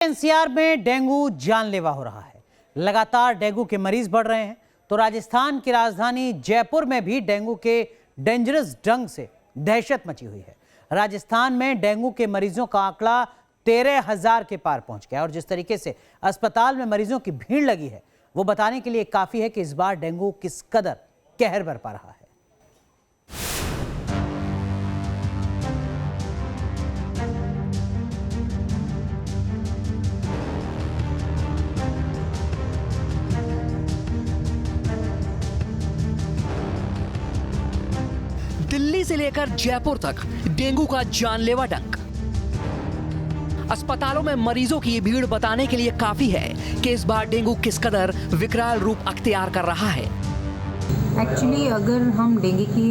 NCR में dengue जानलेवा हो रहा है। लगातार डेंगू के मरीज बढ़ रहे हैं। तो राजस्थान की राजधानी जयपुर में भी डेंगू के डेंजरस ढंग से दहशत मची हुई है। राजस्थान में डेंगू के मरीजों का आंकड़ा 13,000 के पार पहुंच गया और जिस तरीके से अस्पताल में मरीजों की भीड़ लगी है वो बताने के लिए काफी है कि इस बार डेंगू किस कदर कहर बरपा रहा है। दिल्ली से लेकर जयपुर तक डेंगू का जानलेवा डंक। अस्पतालों में मरीजों की ये भीड़ बताने के लिए काफी है कि इस बार डेंगू किस कदर विकराल रूप अख्तियार कर रहा है। एक्चुअली अगर हम डेंगू की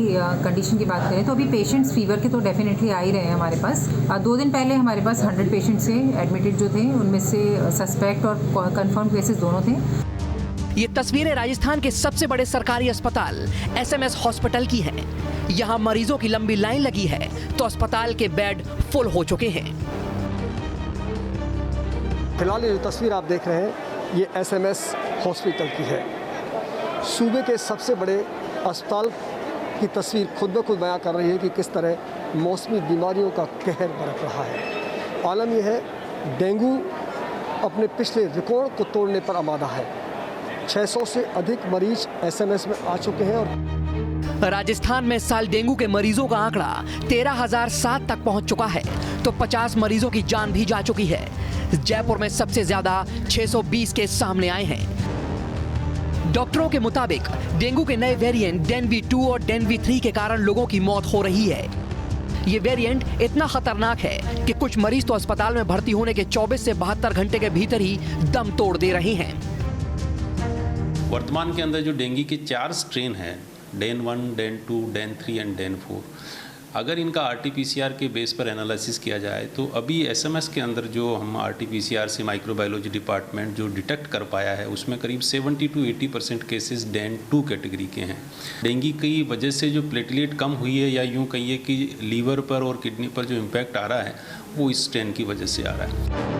कंडीशन की बात करें तो अभी पेशेंट्स फीवर के तो डेफिनेटली आ ही रहे हैं हमारे पास। 2 दिन पहले हमारे पास 100 पेशेंट्स थे एडमिटेड जो थे, उनमें से सस्पेक्ट और कंफर्म केसेस दोनों थे। ये तस्वीरें राजस्थान के सबसे बड़े सरकारी अस्पताल एसएमएस हॉस्पिटल की हैं। यहाँ मरीजों की लंबी लाइन लगी है तो अस्पताल के बेड फुल हो चुके हैं। फिलहाल ये जो तस्वीर आप देख रहे हैं ये एसएमएस हॉस्पिटल की है। सूबे के सबसे बड़े अस्पताल की तस्वीर खुद ब खुद बयां कर रही है कि किस तरह मौसमी बीमारियों का कहर बरप रहा है। आलम यह है डेंगू अपने पिछले रिकॉर्ड को तोड़ने पर आमादा है। 600 से अधिक मरीज एसएमएस में आ चुके हैं और राजस्थान में इस साल डेंगू के मरीजों का आंकड़ा 13,007 तक पहुंच चुका है तो 50 मरीजों की जान भी जा चुकी है। जयपुर में सबसे ज्यादा 620 केस सामने आए हैं। डॉक्टरों के मुताबिक डेंगू के नए वेरिएंट डेनवी 2 और डेनवी 3 के कारण लोगों की मौत हो रही है। ये वेरिएंट इतना खतरनाक है कि कुछ मरीज तो अस्पताल में भर्ती होने के 24 से 72 घंटे के भीतर ही दम तोड़ दे रहे हैं। वर्तमान के अंदर जो डेंगू के 4 स्ट्रेन हैं, then 1, then 2, then 3 and then 4, अगर इनका RT-PCR के बेस पर एनालिसिस किया जाए तो अभी एसएमएस के अंदर जो हम RT-PCR से माइक्रोबायोलॉजी डिपार्टमेंट जो डिटेक्ट कर पाया है उसमें करीब 70 to 80% केसेस डेन 2 कैटेगरी के हैं। डेंगू की वजह से जो प्लेटलेट कम हुई है या यूँ कहिए कि लीवर पर और किडनी पर जो इम्पैक्ट आ रहा है वो इस स्ट्रेन की वजह से आ रहा है।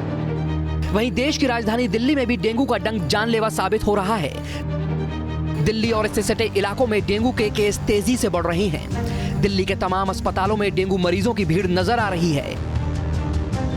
वहीं देश की राजधानी दिल्ली में भी डेंगू का डंक जानलेवा साबित हो रहा है। दिल्ली और इससे सटे इलाकों में डेंगू के केस तेजी से बढ़ रहे हैं। दिल्ली के तमाम अस्पतालों में डेंगू मरीजों की भीड़ नजर आ रही है।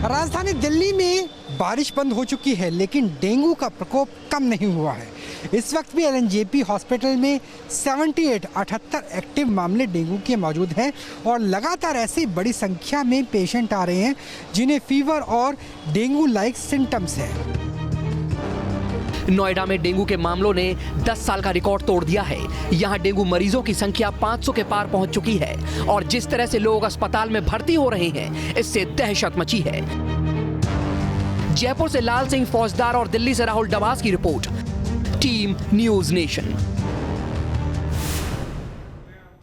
राजधानी दिल्ली में बारिश बंद हो चुकी है लेकिन डेंगू का प्रकोप कम नहीं हुआ है। इस वक्त भी LNJP हॉस्पिटल में 78 एक्टिव मामले डेंगू के मौजूद हैं और लगातार ऐसी बड़ी संख्या में पेशेंट आ रहे हैं जिन्हें फीवर और डेंगू लाइक सिम्टम्स हैं। नोएडा में डेंगू के मामलों ने 10 साल का रिकॉर्ड तोड़ दिया है। यहाँ डेंगू मरीजों की संख्या 500 के पार पहुंच चुकी है और जिस तरह से लोग अस्पताल में भर्ती हो रहे हैं इससे दहशत मची है। जयपुर से लाल सिंह फौजदार और दिल्ली से राहुल डबास की रिपोर्ट, टीम न्यूज नेशन।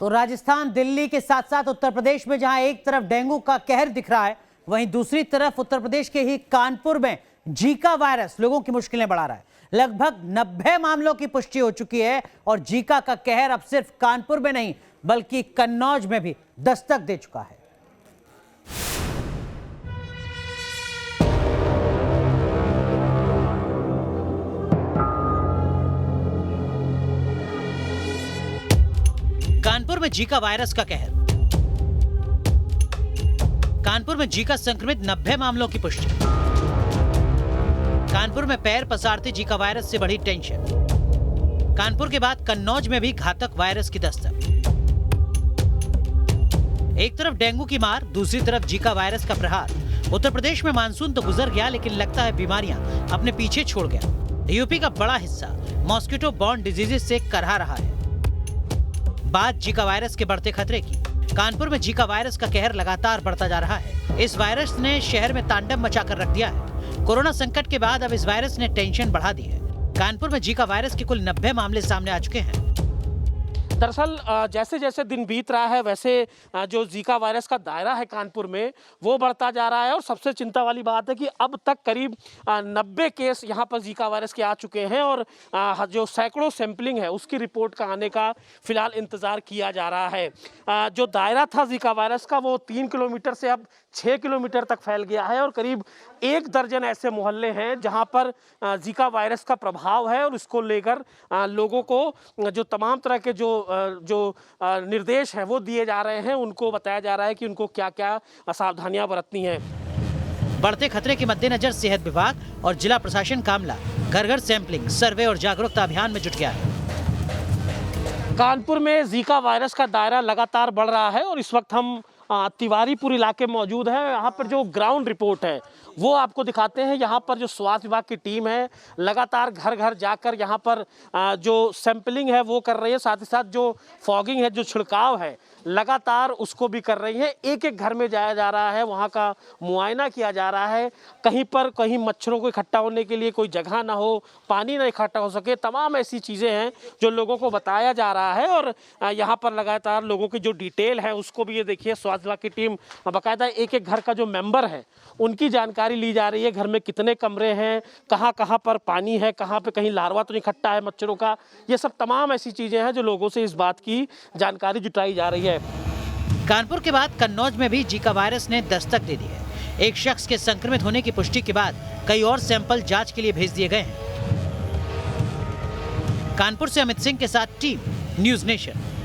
तो राजस्थान, दिल्ली के साथ साथ उत्तर प्रदेश में जहां एक तरफ डेंगू का कहर दिख रहा है वहीं दूसरी तरफ उत्तर प्रदेश के ही कानपुर में जीका वायरस लोगों की मुश्किलें बढ़ा रहा है। लगभग 90 मामलों की पुष्टि हो चुकी है और जीका का कहर अब सिर्फ कानपुर में नहीं बल्कि कन्नौज में भी दस्तक दे चुका है। कानपुर में जीका वायरस का कहर। कानपुर में जीका संक्रमित 90 मामलों की पुष्टि। कानपुर में पैर पसारते जीका वायरस से बढ़ी टेंशन। कानपुर के बाद कन्नौज में भी घातक वायरस की दस्तक। एक तरफ डेंगू की मार, दूसरी तरफ जीका वायरस का प्रहार। उत्तर प्रदेश में मानसून तो गुजर गया लेकिन लगता है बीमारियां अपने पीछे छोड़ गया। यूपी का बड़ा हिस्सा मॉस्किटो बॉर्न डिजीजेस से करहा रहा है। बात जीका वायरस के बढ़ते खतरे की। कानपुर में जीका वायरस का कहर लगातार बढ़ता जा रहा है। इस वायरस ने शहर में तांडव मचाकर रख दिया है। कोरोना संकट के बाद अब इस वायरस ने टेंशन बढ़ा दी है। कानपुर में जीका वायरस के कुल 90 मामले सामने आ चुके हैं। दरअसल जैसे जैसे दिन बीत रहा है वैसे जो जीका वायरस का दायरा है कानपुर में वो बढ़ता जा रहा है और सबसे चिंता वाली बात है कि अब तक करीब 90 केस यहाँ पर जीका वायरस के आ चुके हैं और जो सैकड़ों सैंपलिंग है उसकी रिपोर्ट का आने का फिलहाल इंतज़ार किया जा रहा है। जो दायरा था जीका वायरस का वो 3 किलोमीटर से अब 6 किलोमीटर तक फैल गया है और करीब 1 दर्जन ऐसे मोहल्ले हैं जहां पर जीका वायरस का प्रभाव है और इसको लेकर लोगों को जो तमाम तरह के जो निर्देश हैं वो दिए जा रहे हैं, उनको बताया जा रहा है कि उनको क्या-क्या सावधानियां बरतनी हैं। बढ़ते खतरे के मद्देनजर सेहत विभाग और जिला प्रशासन का अमला घर-घर सैंपलिंग, सर्वे और जागरूकता अभियान में जुट गया है। कानपुर में जीका वायरस का दायरा लगातार बढ़ रहा है और इस वक्त हम तिवारीपुर इलाके में मौजूद है। यहाँ पर जो ग्राउंड रिपोर्ट है वो आपको दिखाते हैं। यहाँ पर जो स्वास्थ्य विभाग की टीम है लगातार घर घर जाकर यहाँ पर जो सैंपलिंग है वो कर रही है, साथ ही साथ जो फॉगिंग है, जो छिड़काव है लगातार उसको भी कर रही है। एक एक घर में जाया जा रहा है, वहाँ का मुआयना किया जा रहा है। कहीं मच्छरों को इकट्ठा होने के लिए कोई जगह ना हो, पानी ना इकट्ठा हो सके, तमाम ऐसी चीज़ें हैं जो लोगों को बताया जा रहा है। और यहाँ पर लगातार लोगों की जो डिटेल है उसको भी ये देखिए, स्वास्थ्य विभाग की टीम बाकायदा एक एक घर का जो मेंबर है उनकी जानकारी ली जा रही है। घर में कितने कमरे हैं, कहाँ कहाँ पर पानी है, कहाँ पे कहीं लार्वा तो नहीं इकट्ठा है मच्छरों का, ये सब तमाम ऐसी चीज़ें हैं जो लोगों से इस बात की जानकारी जुटाई जा रही है। कानपुर के बाद कन्नौज में भी जीका वायरस ने दस्तक दे दी है। एक शख्स के संक्रमित होने की पुष्टि के बाद कई और सैंपल जांच के लिए भेज दिए गए हैं। कानपुर से अमित सिंह के साथ टीम न्यूज़ नेशन।